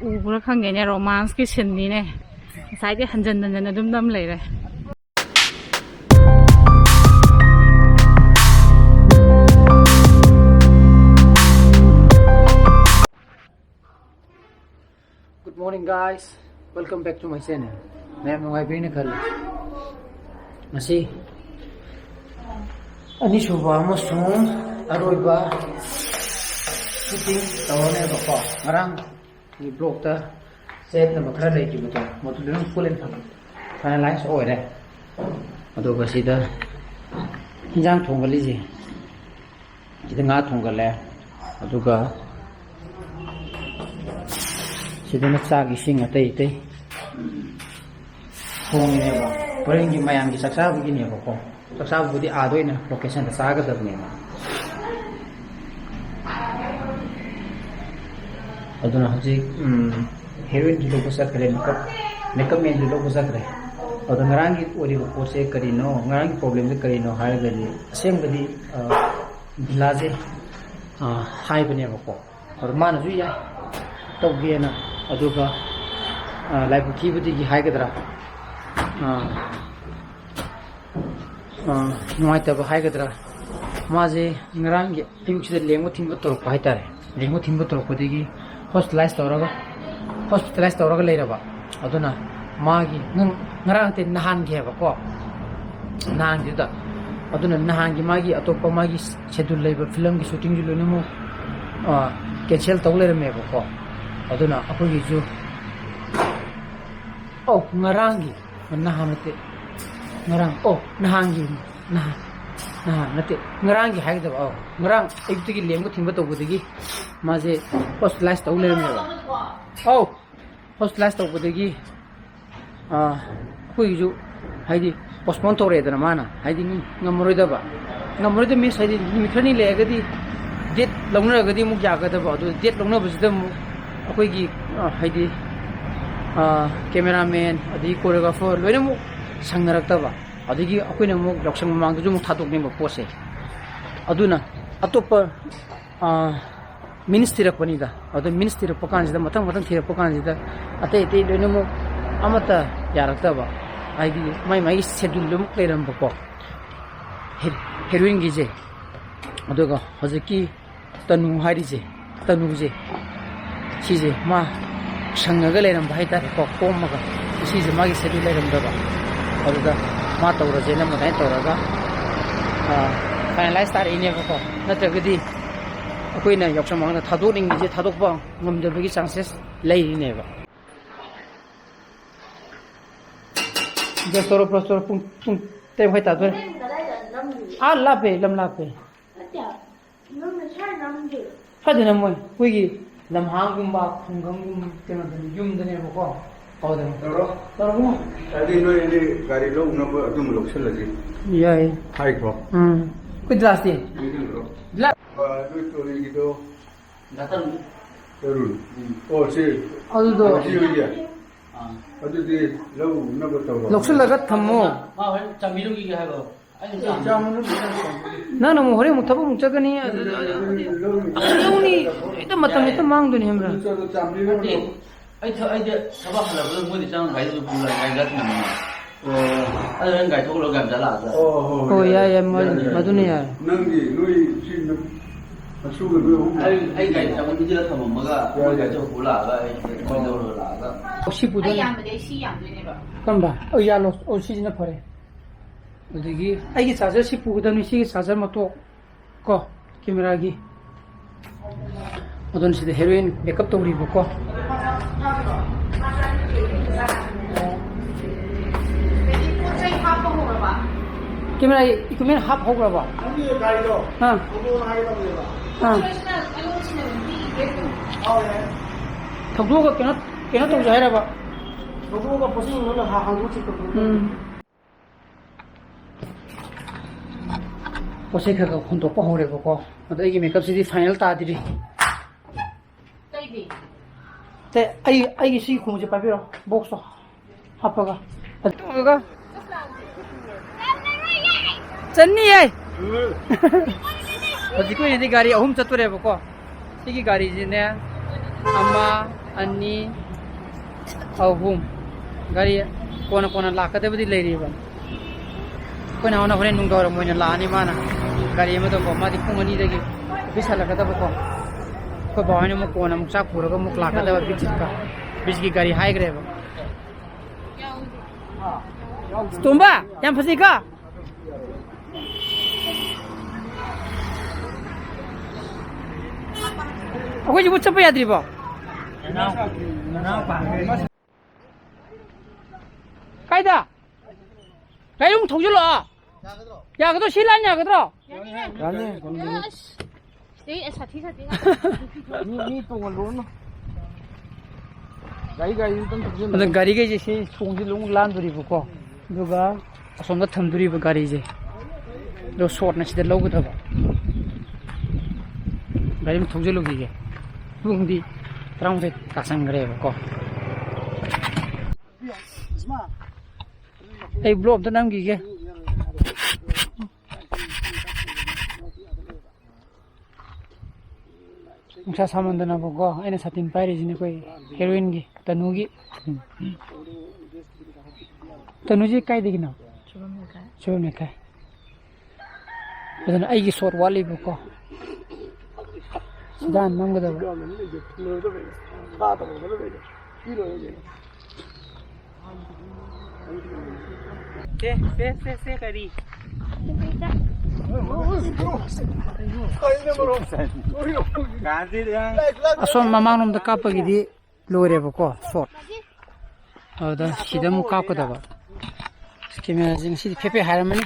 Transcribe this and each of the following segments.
ꯎꯕ꯭ꯔꯥ ꯈꯪꯒꯦꯅꯦ ꯔꯣꯃꯥꯟꯁꯀꯤ ꯁꯤꯟꯅꯤꯅꯦ ꯉꯁꯥꯏꯗꯤ ꯍꯟꯖꯟ ꯍꯟꯖꯟ ꯑꯗꯨꯝ ꯅꯝ ꯂꯩꯔꯦ Good morning guys, welcome back to my channel. Ma'am, nungaibina khali. Masi ani suba amasung aroiba shooting tawne ba ko. Ngarang ni blog ta set na makhara lai ki buto. Motu full and finalize oire. Aduga sida hinjang thongali ji. Sida nga thongale. Aduga sida na chak ising atay tay hong ne ba poreng gi mayam gi saksa bu gi ne ba ko saksa bu di adoi na location ta saga da ne ma aduna haji heroine di logo sa kare makeup men di logo sa kare aduna ngarang gi ori ko se kari no ngarang gi problem de kari no har ga di aseng ga di bilaje hai bane ba ko or man ju ya to gi na aduga life kibudi gi haigadra nuaita ba haigadra maje ngrang gi timchide lengo thimba torok pai tare lengo thimba torok podigi hospitalize tawraga leiraba aduna magi ngrang te nahan gi ba ko nahan gi da aduna nahan gi magi atopa magi schedule leiba film gi shooting gi loinamo cancel tawlere me ba ko aduna akogi ju ngarangi nahamate ngarang nahangi nate ngarangi haida ba ngarang ekdigi lemgo thimba to budigi maje hospitalize to le me ba hospitalize to budigi akogi ju haidi postpone to re dana mana haidi ngamroida ba ngamroida mi haidi mitrani le gadi date longna gadi mu jaga da ba adu date longna bujida mu akogi haidi cameraman adi choreographer loina mu sangnarakta adigi akoina mu loksang mamang ju mu thadok ne ba pose aduna atopa ministry rakpani da adu ministry pakan jida matang thira pakan jida ate loina mu amata yarakta ba aidi mai schedule lum kleram ba ko heroine gi je aduga hojiki tanu hari je tanu je 시제 마 상가가 내는 바이다 꼭 꼼마가 시제 마기 세비 내는 거다 어디다 마 떠오르지는 뭐 내 떠오르가 파이널라이즈 다 이네 거 나트그디 아코이나 역sam망나 타도링 이제 타독방 넘저비기 찬스스 레이네 거 이제 서로 프로스토로 뿡 때 화이다 돼 아 라페 람라페 하드는 뭐 거기 lamhangumba khungangum tenadani yumdane bako awdan taro adi no indi gari lo na ba adum lo chalaji yai hai ko kujasti la ba do story gido datan terul si adudo jiya adu di lo na ba taw lokshalaga thammo ma hon chamirugi ga hago 나는 뭐 허리 못 타고 뭉쳐가니 아니 이따 맞다 망도니 힘들어 ai sabah là vừa mới đi sang cái rồi là cái rất là anh cái thuốc lo cảm giác là 오야야 마두니야 nangi noi sin na su ga lo ai cái trong cái giờ thầm mà cái chỗ cũ là cái coi đâu là cái 19도 그럼 봐 야로 시즌에 퍼래 어디기 아이기 자절 19도는 시기 자절 뭐또 거 카메라기 어떤 시대 헤로인 메이크업도 우리 보고 카메라 이거면 합 하고 봐. 덕도가 깨나 또 잘해 봐. 덕도가 보시면 너는 한국 찍거든. पोसेखा खुंतो पहरे बको मतलब एगी makeup सिदी final तादिरी तैबी ते आई सी खुंजे पाबिरो box हापगा अतुगा Channi है हजिको यदि गाड़ी अहुम चतुरे बको सिगी गाड़ी जिने ama ani ahum gari kona kona lakate badi lei riba kona ona hore nung dawra moina la ani mana gari ma to ma di pung ani dagi bisala kada ba ko ko bawani mo kona muksa pura ko muk lakada ba biski gari hai gre ba tumba yam phasi ka akwai ji butsa pa yadri ba kaida kai ung thong julo ya ga to silan ya ga to Đấy, sati. Ni tong lon. Gai tan thong. अन गाड़ी के जैसे थोंग लुंग लान दुरी बको दुगा असोम दा थम दुरी ब गाड़ी जे दो शॉट न सिदा लोग थबा गाड़ी में थोंग लोगी के बुंग दी त्रांग से कासंग गरे बको ए ब्लॉक द नाम की के मुसा सामान दना बको एने सातिन पाइरे जिने कोई हेरोइन की तनु की तनु जी काय देखि न शुभम ने काय बदन आइगी शॉट वाली बको सिदान नंगदा से करी असोम ममांग नोम द कापगिदि लोरे बको शॉट अदा सिदा मु कापकदबा कैमेरा जिं सि फेफे हारमनि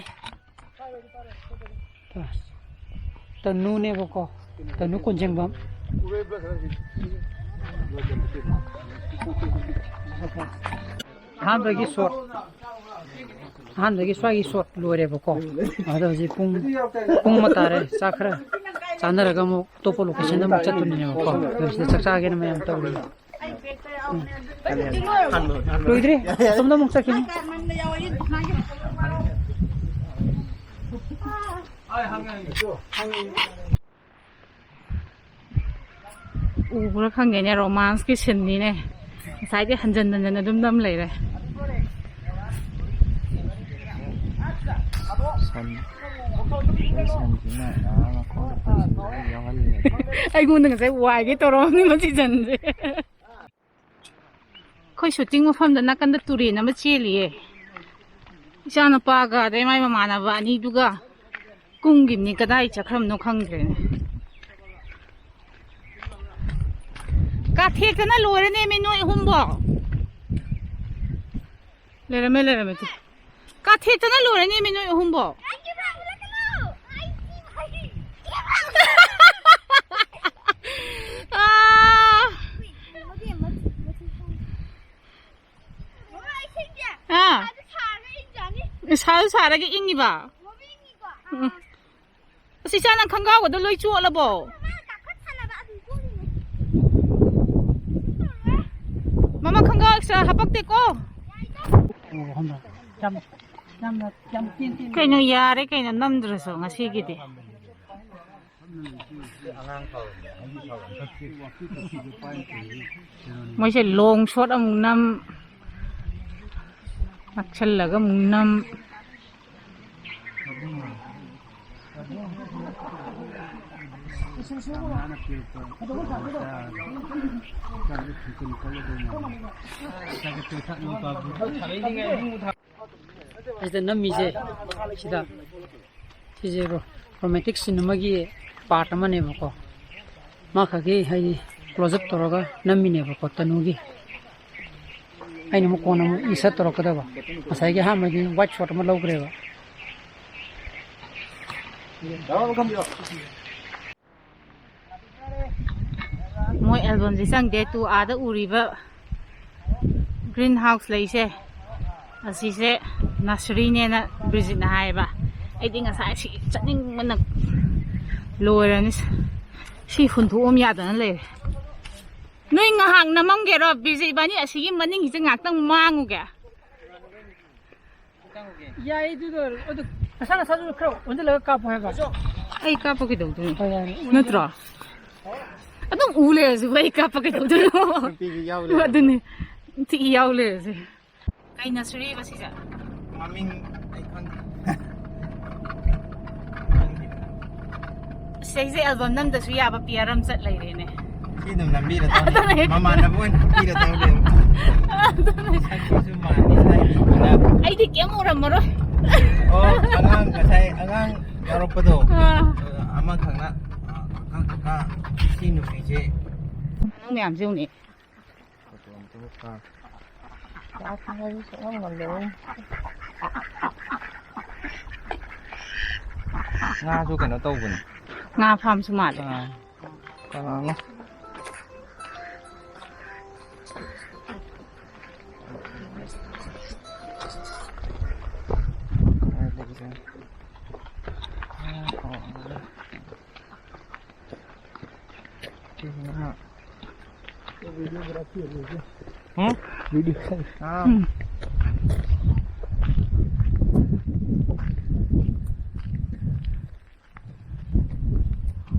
तनु ने बको तनु कोनजेंगबम हानबगी शॉट हानबगी स्वागी शॉट लोरे बको अदा जि पुंग मतारे चाखरा चानरगा मु तोपो लोकेशन म चतुनि ने बको दसि चकचा गेन मयम तबली लोइद्रे समदा मुक्सा किनि उबरा खंगेने रोमांस की सिननी ने साइड हंजन अदुम नम लेरे ꯑꯩꯉꯣꯟꯗ ꯉꯁꯥꯏ ꯋꯥꯏꯒꯦ ꯇꯧꯔꯝꯅꯤ ꯃꯁꯤ ꯖꯟꯁꯦ ꯑꯩꯈꯣꯏ ꯁꯨꯇꯤꯡ ꯃꯐꯝꯗ ꯅꯥꯀꯟꯗ ꯇꯨꯔꯦꯟ ꯑꯃ ꯆꯦꯜꯂꯤꯌꯦ ꯏꯆꯥꯅꯨꯄꯥꯒ ꯑꯗꯩ ꯃꯥꯏ ꯃꯃꯥꯟꯅꯕ ꯑꯅꯤꯗꯨꯒ ꯀꯨꯝꯒꯤꯕꯅꯤ ꯀꯗꯥꯏ ꯆꯠꯈ꯭ꯔꯕꯅꯣ ꯈꯪꯗ꯭ꯔꯦꯅꯦ ꯀꯥꯊꯦꯛꯇꯅ ꯂꯣꯏꯔꯅꯦꯃꯤ ꯅꯣꯏ ꯑꯍꯨꯝꯕꯣ ꯂꯩꯔꯝꯃꯦ ꯀꯥꯊꯦꯛꯇꯅ ꯂꯣꯏꯔꯅꯦꯃꯤ ꯅꯣꯏ ꯑꯍꯨꯝꯕꯣ ꯁꯥꯁꯨ ꯁꯥꯔꯒ ꯏꯪꯉꯤꯕ ꯑꯁꯤ ꯆꯥꯅ ꯈꯪꯒꯥꯎꯒꯗꯣ ꯂꯣꯏ ꯆꯣꯠꯂꯕꯣ ꯃꯃꯥ ꯈꯪꯒꯥꯎ ꯑꯦꯛꯁꯇ꯭ꯔꯥ ꯍꯥꯄꯛꯇꯦꯀꯣ ꯀꯩꯅꯣ ꯌꯥꯔꯦ ꯀꯩꯅꯣ ꯅꯝꯗ꯭ꯔꯁꯨ ꯉꯁꯤꯒꯤꯗꯤ ꯃꯣꯏꯁꯦ ꯂꯣꯡ ꯁꯣꯠ ꯑꯃꯨꯛ ꯅꯝ ꯅꯛꯁꯜꯂꯒ ꯑꯃꯨꯛ ꯅꯝ ꯑꯁꯤꯗ ꯅꯝꯃꯤꯁꯦ ꯁꯤꯁꯦ ꯔꯣꯃꯦꯟꯇꯤꯛ ꯁꯤꯟ ꯑꯃꯒꯤ ꯄꯥꯔꯠ ꯑꯃꯅꯦꯕꯀꯣ ꯃꯥ ꯈꯛꯀꯤ ꯍꯥꯏꯗꯤ ꯀ꯭ꯂꯣꯖ ꯑꯞ ꯇꯧꯔꯒ ꯅꯝꯃꯤꯅꯦꯕꯀꯣ ꯇꯅꯨꯒꯤ ꯑꯩꯅ ꯑꯃꯨꯛ ꯀꯣꯟꯅ ꯑꯃꯨꯛ ꯏꯟꯁꯔꯠ ꯇꯧꯔꯛꯀꯗꯕ ꯉꯁꯥꯏꯒꯤ ꯑꯍꯥꯟꯕꯒꯤ ꯋꯥꯏꯠ ꯁꯣꯠ ꯑꯃ ꯂꯧꯈ꯭ꯔꯦꯕ ꯃꯣꯏ ꯑꯦꯜꯕꯝꯁꯦ ꯆꯪꯗꯦ ꯇꯨ ꯑꯥꯗ ꯎꯔꯤꯕ ꯒ꯭ꯔꯤꯟ ꯍꯥꯎꯁ ꯂꯩꯁꯦ ꯑꯁꯤꯁꯦ ꯅꯁꯔꯤꯅꯦꯅ ꯕ꯭ꯔꯤꯖꯤꯠꯅ ꯍꯥꯏꯌꯦꯕ ꯑꯩꯗꯤ ꯉꯁꯥꯏ ꯁꯤ ꯆꯠꯅꯤꯡꯕꯅ ꯂꯣꯏꯔꯅꯤ ꯁꯤ ꯍꯨꯟꯊꯣꯛꯑꯝ ꯌꯥꯗꯅ ꯂꯩꯔꯦ ꯅꯣꯏ ꯉꯥꯏꯍꯥꯛ ꯅꯝꯃꯝꯒꯦꯔꯣ ꯕ꯭ꯔꯤꯖꯤꯠ ꯏꯕꯥꯅꯤ ꯑꯁꯤꯒꯤ ꯃꯅꯤꯡꯁꯤꯗ ꯉꯥꯛꯇꯪ ꯃꯥꯡꯉꯨꯒꯦ ꯌꯥꯏ ꯑꯗꯨꯗꯣ ꯑꯗꯨ ꯅꯁꯥꯁꯨ ꯈꯔ ꯑꯣꯟꯁꯤꯜꯂꯒ ꯀꯥꯞꯄꯣ ꯍꯥꯏꯕ ꯑꯩ ꯀꯥꯞꯄ ꯀꯩꯗꯧꯗꯣꯏꯅꯣ ꯅꯠꯇ꯭ꯔꯣ ꯑꯗꯨꯝ ꯎ ꯂꯩꯔꯁꯨ ꯑꯩ ꯀꯥꯞꯄ ꯀꯩꯗꯧꯗꯣꯏꯅꯣ ꯅꯨꯄꯤꯒꯤ ꯌꯥꯎꯂꯦ ꯑꯗꯨꯅꯤ ꯊꯤ ꯌꯥꯎ ꯂꯩꯔꯁꯦ ꯀꯩ ꯅꯁꯔꯤꯕ ꯁꯤꯁꯦ ꯃꯃꯤꯡ ꯑꯩ ꯈꯪꯗꯦ ꯁꯤꯁꯦ ꯑꯦꯜꯕꯝ ꯅꯝꯗꯁꯨ ꯌꯥꯕ ꯄꯤꯌꯔ ꯑꯃ ꯆꯠ ꯂꯩꯔꯦꯅꯦ ꯁꯤ ꯑꯗꯨꯝ ꯂꯝꯕꯤꯗ ꯇꯧꯅꯤ ꯃꯃꯥꯟꯅꯕ ꯑꯣꯏꯅ ꯄꯤꯔ ꯇꯧꯗꯦ ꯁꯛꯁꯤꯁꯨ ꯃꯥꯟꯅꯤ ꯍꯥꯏꯕꯤꯅ ꯑꯩꯗꯤ ꯀꯩꯝ ꯎꯔꯝꯃꯔꯣꯏ ꯑꯣ ꯑꯉꯥꯡ ꯉꯁꯥꯏ ꯑꯉꯥꯡ ꯌꯥꯎꯔꯛꯄꯗꯣ ꯑꯃꯈꯛꯅ ꯀꯀꯥ ꯁꯤ ꯅꯨꯄꯤꯁꯦ ꯅꯪ ꯃꯌꯥꯝꯁꯦ ꯎꯅꯤ ꯉꯥꯁꯨ ꯀꯩꯅꯣ ꯇꯧꯕꯅꯤ ꯉꯥ ꯐꯥꯝꯁꯨ ꯃꯥꯜꯂꯦ ꯀꯅꯥꯅꯣ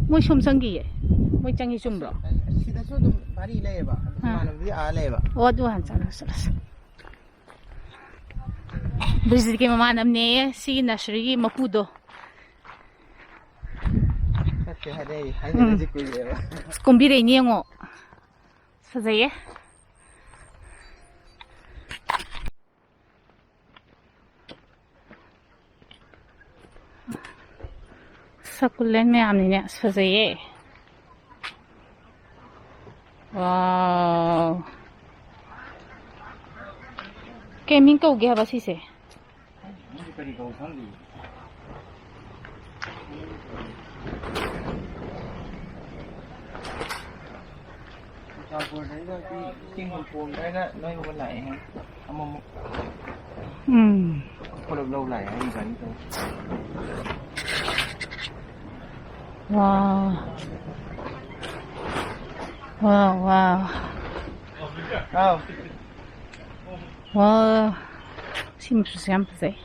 ꯃꯣꯏ ꯁꯨꯝ ꯆꯪꯈꯤꯌꯦ ꯃꯣꯏ ꯆꯪꯉꯤ ꯆꯨꯝꯕ꯭ꯔꯣ ꯁꯤꯗꯁꯨ ꯑꯗꯨꯝ ꯃꯔꯤ ꯂꯩꯌꯦꯕ ꯏꯃꯥꯟꯅꯕꯗꯤ ꯂꯩꯌꯦꯕ ꯑꯣ ꯑꯗꯨ ꯍꯥꯟꯅ ꯆꯠꯂꯁꯤ ꯕ꯭ꯔꯤꯖꯤꯠꯀꯤ ꯃꯃꯥꯟꯅꯕꯅꯦ ꯁꯤꯒꯤ ꯅꯁꯔꯤꯒꯤ ꯃꯄꯨꯗꯣ ꯆꯠꯁꯦ ꯍꯥꯏꯅꯔꯤꯁꯦ ꯀꯨꯏꯔꯦꯕ ꯀꯨꯝꯕꯤꯔꯛꯏꯅꯦ ꯌꯦꯡꯉꯣ ꯐꯖꯩꯌꯦ ꯁꯀꯨꯂꯦꯟ ꯃꯌꯥꯝꯅꯤꯅꯦ ꯑꯁ ꯐꯖꯩꯌꯦ ꯋꯥꯎ ꯀꯦꯃꯤꯡ ꯀꯧꯒꯦ ꯍꯥꯏꯕ ꯁꯤꯁꯦ ꯀꯔꯤ ꯀꯧ ꯈꯪꯗꯦ ꯆꯤꯡ ꯄꯣꯝꯗ꯭ꯔꯒ ꯅꯣꯏꯕ ꯂꯥꯛꯑꯦ ꯑꯃꯃꯨꯛ ꯄꯨꯂꯞ ꯂꯧ ꯂꯥꯛꯑꯦ ꯍꯥꯏ ꯒꯥꯔꯤ ꯇꯧ ꯋꯥꯎ ꯋꯥꯎ ꯋꯥꯎ ꯋꯥꯎ ꯁꯤ ꯃꯆꯨꯁꯦ ꯌꯥꯝ ꯐꯖꯩ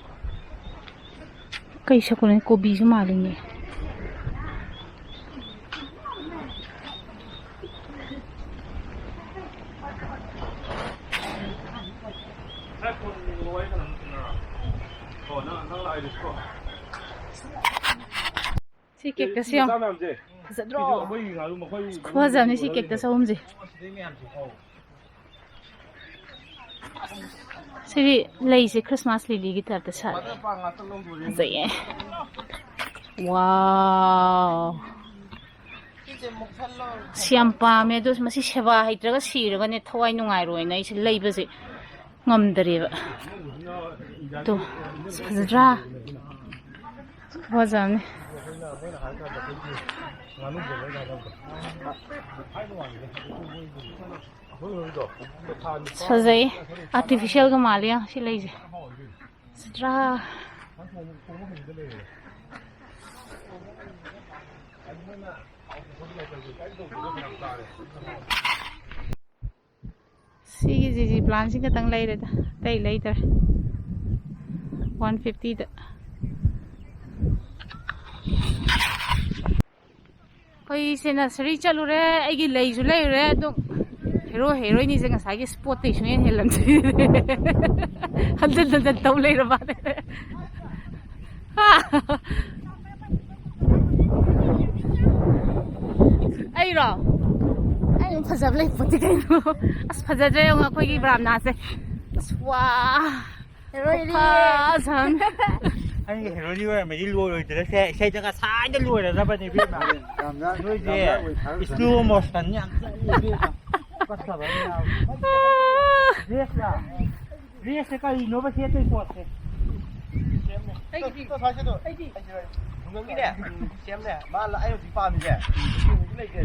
ꯀꯩ ꯁꯛꯄꯅꯦ ꯀꯣꯕꯤꯁꯨ ꯃꯥꯜꯂꯤꯅꯦ ꯁꯤ ꯀꯦꯛꯇꯁ ꯌꯥꯝ ꯐꯖꯗ꯭ꯔꯣ ꯐꯖꯕꯅꯤ ꯁꯤ ꯀꯦꯛꯇꯁ ꯑꯍꯨꯝꯁꯦ ꯁꯤꯗꯤ ꯂꯩꯁꯦ ꯈ꯭ꯔꯤꯁꯃꯥꯁ ꯂꯤꯂꯤꯒꯤ ꯇꯥꯏꯞꯇ ꯁꯥꯠꯂꯦ ꯐꯖꯩꯌꯦ ꯋꯥꯎ ꯁꯤ ꯌꯥꯝ ꯄꯥꯝꯃꯦ ꯑꯗꯣ ꯃꯁꯤ ꯁꯦꯕꯥ ꯍꯩꯇ꯭ꯔꯒ ꯁꯤꯔꯒꯅꯦ ꯊꯋꯥꯏ ꯅꯨꯡꯉꯥꯏꯔꯣꯏꯅ ꯑꯩꯁꯦ ꯂꯩꯕꯁꯦ ꯉꯝꯗꯔꯦꯕ ꯇꯣ ꯐꯖꯗ꯭ꯔꯥ ꯐꯖꯕꯅꯤ ꯐꯖꯩ ꯑꯥꯔꯇꯤꯐꯤꯁꯦꯜꯒ ꯃꯥꯜꯂꯦ ꯁꯤ ꯂꯩꯁꯦ ꯐꯖꯗ꯭ꯔꯥ ꯁꯤꯒꯤ ꯖꯤꯖꯤ ꯄ꯭ꯂꯥꯟꯁꯤ ꯈꯛꯇꯪ ꯂꯩꯔꯦꯗ ꯑꯇꯩ ꯂꯩꯇ꯭ꯔꯦ 150ꯗ ꯑꯩꯈꯣꯏꯁꯦ ꯅꯁꯔꯤ ꯆꯠꯂꯨꯔꯦ ꯑꯩꯒꯤ ꯂꯩꯁꯨ ꯂꯩꯔꯨꯔꯦ ꯑꯗꯨꯝ ꯍꯦꯔꯣ ꯍꯦꯔꯣꯏꯅꯤꯁꯦ ꯉꯁꯥꯏꯒꯤ ꯏꯁꯄꯣꯠꯇꯩ ꯁꯨꯡꯍꯦꯟ ꯍꯦꯜꯂꯝꯗꯦ ꯍꯟꯖꯟ ꯍꯟꯖꯟ ꯇꯧ ꯂꯩꯔꯕ ꯑꯩꯔꯣ ꯑꯩ ꯐꯖꯕ ꯂꯩꯄꯣꯠꯇꯤ ꯀꯩꯅꯣ ꯑꯁ ꯐꯖꯗ꯭ꯔꯦ ꯌꯦꯡꯉꯣ ꯑꯩꯈꯣꯏꯒꯤ ꯕ꯭ꯔꯥꯝꯅꯥꯁꯦ ꯑꯁ ꯋꯥ ꯐꯖꯕꯅꯤ ꯑꯩꯒꯤ ꯍꯦꯔꯣꯅꯤ ꯑꯣꯏꯔꯝꯃꯗꯤ ꯂꯣꯏꯔꯣꯏꯗ꯭ꯔꯁꯦ ꯏꯁꯩꯗꯒ ꯁꯥꯏꯗ ꯂꯣꯏꯔꯗꯕꯅꯦ ꯏꯕꯦꯝꯃ ꯅꯣꯏꯁꯦ ꯏꯁꯂꯣ ꯃꯣꯁꯟ ꯌꯥꯝ ꯆꯠꯂꯤ ꯏꯕꯦꯝꯃ ꯀꯠꯆꯕ ꯗ꯭ꯔꯦꯁꯁꯦ ꯀꯔꯤꯅꯣꯕ ꯁꯦꯠꯇꯣꯏ ꯄꯣꯠꯁꯦ ꯈꯨꯡꯒꯪꯒꯤꯅꯦ ꯁꯦꯝꯅꯦ ꯃꯥ ꯑꯩ ꯍꯧꯖꯤꯛ ꯄꯥꯝꯃꯤꯁꯦ ꯂꯩꯇꯦ